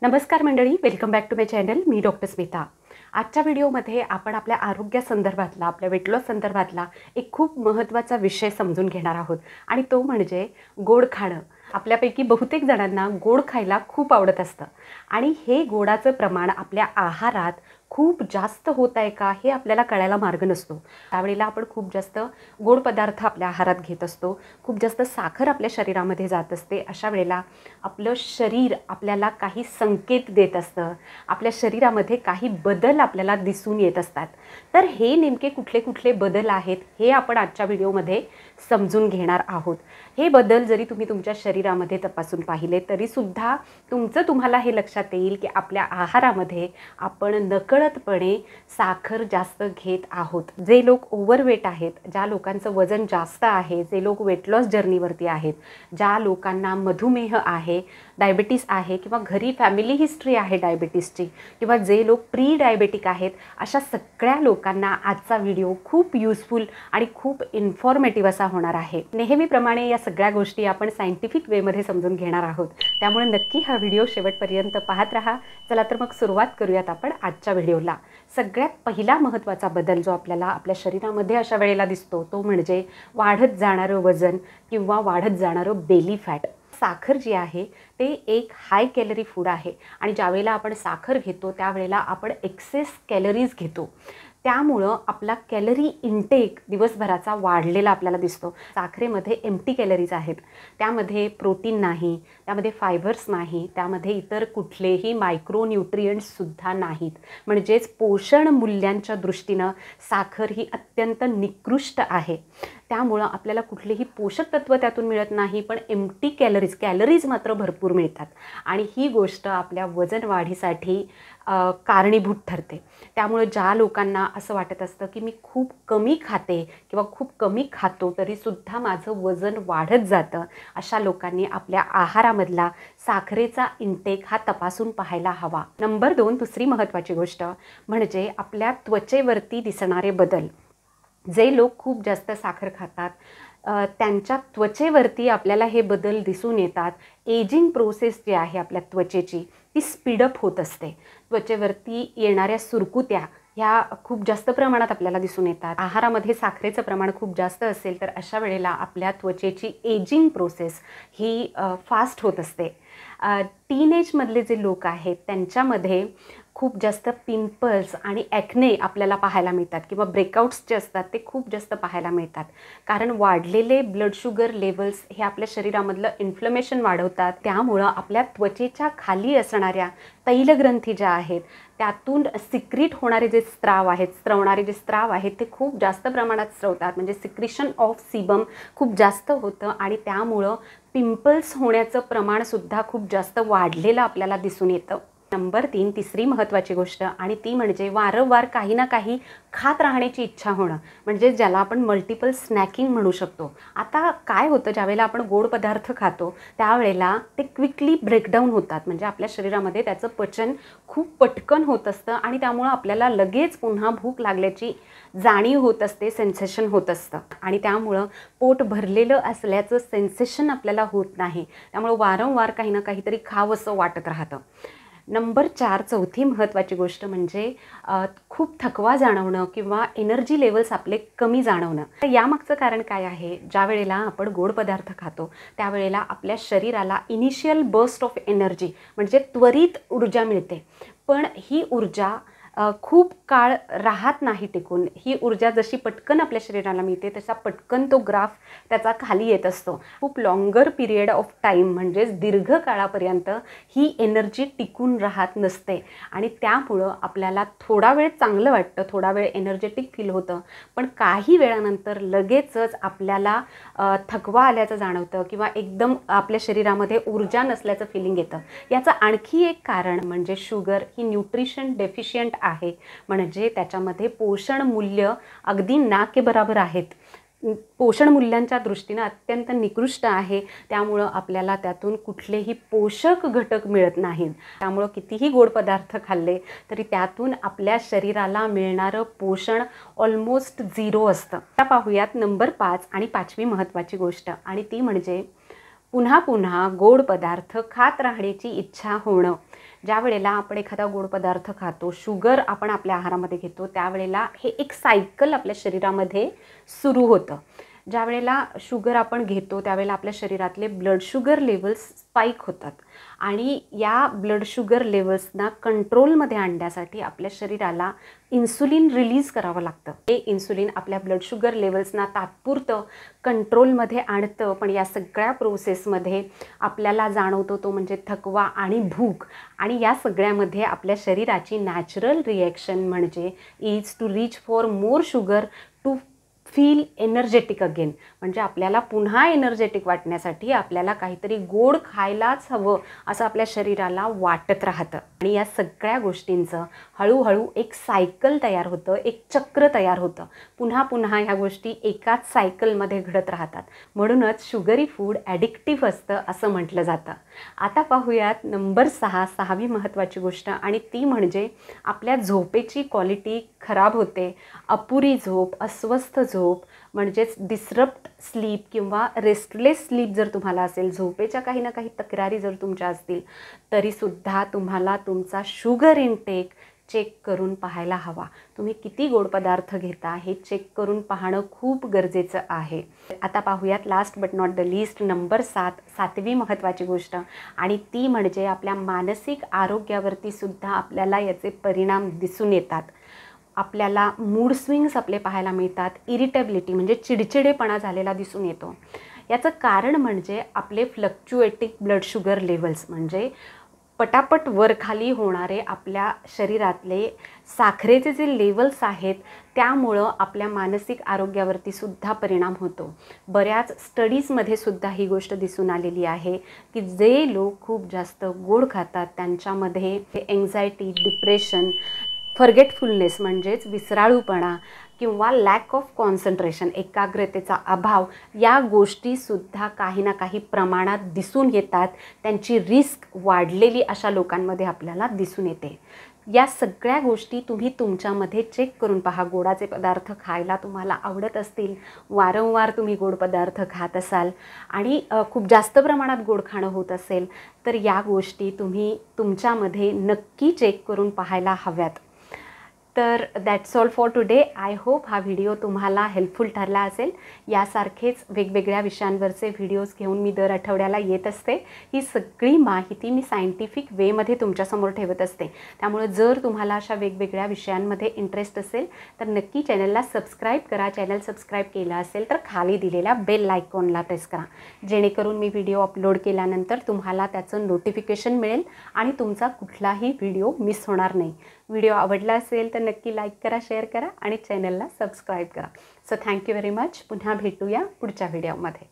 नमस्कार मंडळी, welcome back to my channel. मी डॉक्टर स्मिता. आजच्या व्हिडिओमध्ये आपण आपल्या आरोग्यासंदर्भातला, आपल्या वेट लॉस संदर्भातला एक खूप महत्त्वाचा विषय समजून घेणार आहोत आणि तो म्हणजे गोड खाणं. आपल्यापैकी बहुतेक जणांना गोड खायला खूप आवडत असतं आणि हे गोडाचं प्रमाण आपल्या आहारात खूप जास्त होत आहे का हे आपल्याला कळायला मार्ग नसतो. त्यावेळेला आपण खूप जास्त गोड पदार्थ आपल्या आहारात घेत असतो, खूप जास्त साखर आपल्या शरीरामध्ये जात असते. अशा वेळेला आपलं शरीर आपल्याला काही संकेत देत असतं, आपल्या शरीरामध्ये काही बदल आपल्याला दिसून येत असतात. तर हे नेमके कुठले कुठले बदल आहेत हे आपण आजच्या व्हिडिओमध्ये समजून घेणार आहोत. हे बदल जरी तुम्ही तुमच्या शरीरामध्ये तपासून पाहिले तरीसुद्धा तुम्हाला हे लक्षात येईल की आपल्या आहारामध्ये आपण नकळतपणे साखर जास्त घेत आहोत. जे लोक ओव्हरवेट आहेत, ज्या लोकांचं वजन जास्त आहे, जे लोक वेट लॉस जर्नीवरती आहेत, ज्या लोकांना मधुमेह आहे, डायबिटीस आहे किंवा घरी फॅमिली हिस्ट्री आहे डायबिटीसची, किंवा जे लोक प्री डायबेटिक आहेत, अशा सगळ्या लोकांना आजचा व्हिडिओ खूप युजफुल आणि खूप इन्फॉर्मेटिव्ह असा होणार आहे. नेहमीप्रमाणे या सगळ्या गोष्टी आपण सायंटिफिक वेमध्ये समजून घेणार आहोत, त्यामुळे नक्की हा व्हिडिओ शेवटपर्यंत पाहत राहा. चला तर मग सुरुवात करूयात आपण आजच्या व्हिडिओला. सगळ्यात पहिला महत्त्वाचा बदल जो आपल्याला आपल्या शरीरामध्ये अशा वेळेला दिसतो तो म्हणजे वाढत जाणारं वजन किंवा वाढत जाणारं बेली फॅट. साखर जी आहे ते एक हाय कॅलरी फूड आहे आणि ज्यावेळेला आपण साखर घेतो त्यावेळेला आपण एक्सेस कॅलरीज घेतो. त्यामुळं आपला कॅलरी इंटेक दिवसभराचा वाढलेला आपल्याला दिसतो. साखरेमध्ये एम्प्टी कॅलरीज आहेत, त्यामध्ये प्रोटीन नाही, त्यामध्ये फायबर्स नाही, त्यामध्ये इतर कुठलेही मायक्रो न्यूट्रियंट्ससुद्धा नाहीत. म्हणजेच पोषण मूल्यांच्या दृष्टीनं साखर ही अत्यंत निकृष्ट आहे. त्यामुळं आपल्याला कुठलेही पोषक तत्त्व त्यातून मिळत नाही, पण एम्प्टी कॅलरीज मात्र भरपूर मिळतात आणि ही गोष्ट आपल्या वजन वाढीसाठी कारणीभूत ठरते. त्यामुळे ज्या लोकांना असं वाटत असतं की मी खूप कमी खाते किंवा खूप कमी खातो तरीसुद्धा माझं वजन वाढत जातं, अशा लोकांनी आपल्या आहारामधला साखरेचा इंटेक हा तपासून पाहायला हवा. नंबर 2, दुसरी महत्त्वाची गोष्ट म्हणजे आपल्या त्वचेवरती दिसणारे बदल. जे लोक खूप जास्त साखर खातात त्यांच्या त्वचेवरती आपल्याला हे बदल दिसून येतात. एजिंग प्रोसेस जी आहे आपल्या त्वचेची ती स्पीडअप होत असते. त्वचेवरती येणाऱ्या सुरकुत्या ह्या खूप जास्त प्रमाणात आपल्याला दिसून येतात. आहारामध्ये साखरेचं प्रमाण खूप जास्त असेल तर अशा वेळेला आपल्या त्वचेची एजिंग प्रोसेस ही फास्ट होत असते. टीनेजमधले जे लोक आहेत त्यांच्यामध्ये खूप जास्त पिंपल्स आणि ॲक्ने आपल्याला पाहायला मिळतात किंवा ब्रेकआउट्स जे असतात ते खूप जास्त पाहायला मिळतात. कारण वाढलेले ब्लड शुगर लेवल्स हे आपल्या शरीरामधलं इन्फ्लमेशन वाढवतात. त्यामुळं आपल्या त्वचेच्या खाली असणाऱ्या तैलग्रंथी ज्या आहेत त्यातून सिक्रीट होणारे जे स्त्रवणारे जे स्त्राव आहेत ते खूप जास्त प्रमाणात स्रवतात. म्हणजे सिक्रिशन ऑफ सीबम खूप जास्त होतं आणि त्यामुळं पिंपल्स होण्याचं प्रमाणसुद्धा खूप जास्त वाढलेलं आपल्याला दिसून येतं. नंबर 3, तिसरी महत्त्वाची गोष्ट आणि ती म्हणजे वारंवार काही ना काही खात राहण्याची इच्छा होणं, म्हणजे ज्याला आपण मल्टिपल स्नॅकिंग म्हणू शकतो. आता काय होतं, ज्यावेळेला आपण गोड पदार्थ खातो त्यावेळेला ते क्विकली ब्रेकडाऊन होतात, म्हणजे आपल्या शरीरामध्ये त्याचं पचन खूप पटकन होत असतं आणि त्यामुळं आपल्याला लगेच पुन्हा भूक लागल्याची जाणीव होत असते, सेन्सेशन होत असतं आणि त्यामुळं पोट भरलेलं असल्याचं सेन्सेशन आपल्याला होत नाही. त्यामुळं वारंवार काही ना काहीतरी खावंसं वाटत राहतं. नंबर 4, चौथी महत्त्वाची गोष्ट म्हणजे खूप थकवा जाणवणं किंवा एनर्जी लेवल्स आपले कमी जाणवणं. तर यामागचं कारण काय आहे, ज्या वेळेला आपण गोड पदार्थ खातो त्यावेळेला आपल्या शरीराला इनिशियल बर्स्ट ऑफ एनर्जी म्हणजे त्वरित ऊर्जा मिळते, पण ही ऊर्जा खूप काळ राहत नाही टिकून. ही ऊर्जा जशी पटकन आपल्या शरीराला मिळते तसा पटकन तो ग्राफ त्याचा खाली येत असतो. खूप लॉंगर पिरियड ऑफ टाईम म्हणजेच दीर्घ काळापर्यंत ही एनर्जी टिकून राहत नसते आणि त्यामुळं आपल्याला थोडा वेळ चांगलं वाटतं, थोडा वेळ एनर्जेटिक फील होतं, पण काही वेळानंतर लगेचच आपल्याला थकवा आल्याचं जाणवतं किंवा एकदम आपल्या शरीरामध्ये ऊर्जा नसल्याचं फिलिंग येतं. याचं आणखी एक कारण म्हणजे शुगर ही न्यूट्रिशन डेफिशियंट आहे, म्हणजे त्याच्यामध्ये पोषण मूल्य अगदी ना के बराबर आहेत. पोषण मूल्यांच्या दृष्टीनं अत्यंत निकृष्ट आहे. त्यामुळं आपल्याला त्यातून कुठलेही पोषक घटक मिळत नाहीत. त्यामुळं कितीही गोड पदार्थ खाल्ले तरी त्यातून आपल्या शरीराला मिळणारं पोषण ऑलमोस्ट 0 असतं. आता पाहूयात नंबर 5 आणि 5वी महत्त्वाची गोष्ट, आणि ती म्हणजे पुन्हा पुन्हा गोड पदार्थ खात राहण्याची इच्छा होणं. ज्या वेळेला आपण एखादा गोड पदार्थ खातो, शुगर आपण आपल्या आहारामध्ये घेतो, त्यावेळेला हे एक सायकल आपल्या शरीरामध्ये सुरू होतं. ज्या वेळेला शुगर आपण घेतो त्यावेळेला आपल्या शरीरातले ब्लड शुगर लेवल्स स्पाइक होतात आणि या ब्लड शुगर लेवल्सना कंट्रोलमध्ये आणण्यासाठी आपल्या शरीराला इन्सुलिन रिलीज करावं लागतं. हे इन्सुलिन आपल्या ब्लड शुगर लेवल्सना तात्पुरतं कंट्रोलमध्ये आणतं, पण या सगळ्या प्रोसेसमध्ये आपल्याला जाणवतो तो म्हणजे थकवा आणि भूक. आणि या सगळ्यामध्ये आपल्या शरीराची नॅचरल रिॲक्शन म्हणजे is to reach for more sugar to feel energetic again. म्हणजे आपल्याला पुन्हा एनर्जेटिक वाटण्यासाठी आपल्याला काहीतरी गोड खायलाच हवं असं आपल्या शरीराला वाटत राहतं. आणि या सगळ्या गोष्टींचं हळूहळू एक सायकल तयार होतं, एक चक्र तयार होतं. पुन्हा पुन्हा ह्या गोष्टी एकाच सायकलमध्ये घडत राहतात. म्हणूनच शुगरी फूड ॲडिक्टिव्ह असतं असं म्हटलं जातं. आता पाहूयात नंबर 6, 6वी महत्त्वाची गोष्ट, आणि ती म्हणजे आपल्या झोपेची क्वालिटी खराब होते. अपुरी झोप, अस्वस्थ झोप म्हणजेच डिसरप्ट स्लीप किंवा रेस्टलेस स्लीप जर तुम्हाला असेल, झोपेच्या काही ना काही तक्रारी जर तुमच्या असतील, तरीसुद्धा तुम्हाला तुमचा शुगर इनटेक चेक करून पाहायला हवा. तुम्ही किती गोड पदार्थ घेता हे चेक करून पाहणं खूप गरजेचं आहे. आता पाहूयात last but not the least number 7, 7वी महत्त्वाची गोष्ट, आणि ती म्हणजे आपल्या मानसिक आरोग्यावरती सुद्धा आपल्याला याचे परिणाम दिसून येतात. आपल्याला मूड स्विंग्स आपले पाहायला मिळतात. इरिटेबिलिटी म्हणजे चिडचिडेपणा झालेला दिसून येतो. याचं कारण म्हणजे आपले फ्लक्च्युएटिंग ब्लड शुगर लेवल्स, म्हणजे पटापट वरखाली होणारे आपल्या शरीरातले साखरेचे जे लेवल्स आहेत, त्यामुळं आपल्या मानसिक आरोग्यावरती सुद्धा परिणाम होतो. बऱ्याच स्टडीजमध्ये सुद्धा ही गोष्ट दिसून आलेली आहे की जे लोक खूप जास्त गोड खातात त्यांच्यामध्ये एन्झायटी, डिप्रेशन, फॉरगेटफुलनेस म्हणजेच विसराळूपणा किंवा लॅक ऑफ कॉन्सन्ट्रेशन, एकाग्रतेचा अभाव, या गोष्टीसुद्धा काही ना काही प्रमाणात दिसून येतात. त्यांची रिस्क वाढलेली अशा लोकांमध्ये आपल्याला दिसून येते. या सगळ्या गोष्टी तुम्ही तुमच्यामध्ये चेक करून पहा. गोडाचे पदार्थ खायला तुम्हाला आवडत असतील, वारंवार तुम्ही गोड पदार्थ खात असाल आणि खूप जास्त प्रमाणात गोड खाणं होत असेल, तर या गोष्टी तुम्ही तुमच्यामध्ये नक्की चेक करून पाहायला हव्यात. तर that's all for today. I hope हा व्हिडिओ तुम्हाला हेल्पफुल ठरला असेल. यासारखेच वेगवेगळ्या विषयांवरचे व्हिडिओज घेऊन मी दर आठवड्याला येत असते. ही सगळी माहिती मी सायंटिफिक वेमध्ये तुमच्यासमोर ठेवत असते. त्यामुळे जर तुम्हाला अशा वेगवेगळ्या विषयांमध्ये इंटरेस्ट असेल तर नक्की चॅनलला सबस्क्राईब करा. चॅनल सबस्क्राईब केला असेल तर खाली दिलेल्या बेल आयकॉनला प्रेस करा, जेणेकरून मी व्हिडिओ अपलोड केल्यानंतर तुम्हाला त्याचं नोटिफिकेशन मिळेल आणि तुमचा कुठलाही व्हिडिओ मिस होणार नाही. व्हिडिओ आवडला असेल तर नक्की लाईक करा, शेअर करा आणि चॅनलला सबस्क्राईब करा. So thank you very much. पुन्हा भेटूया पुढच्या व्हिडिओमध्ये.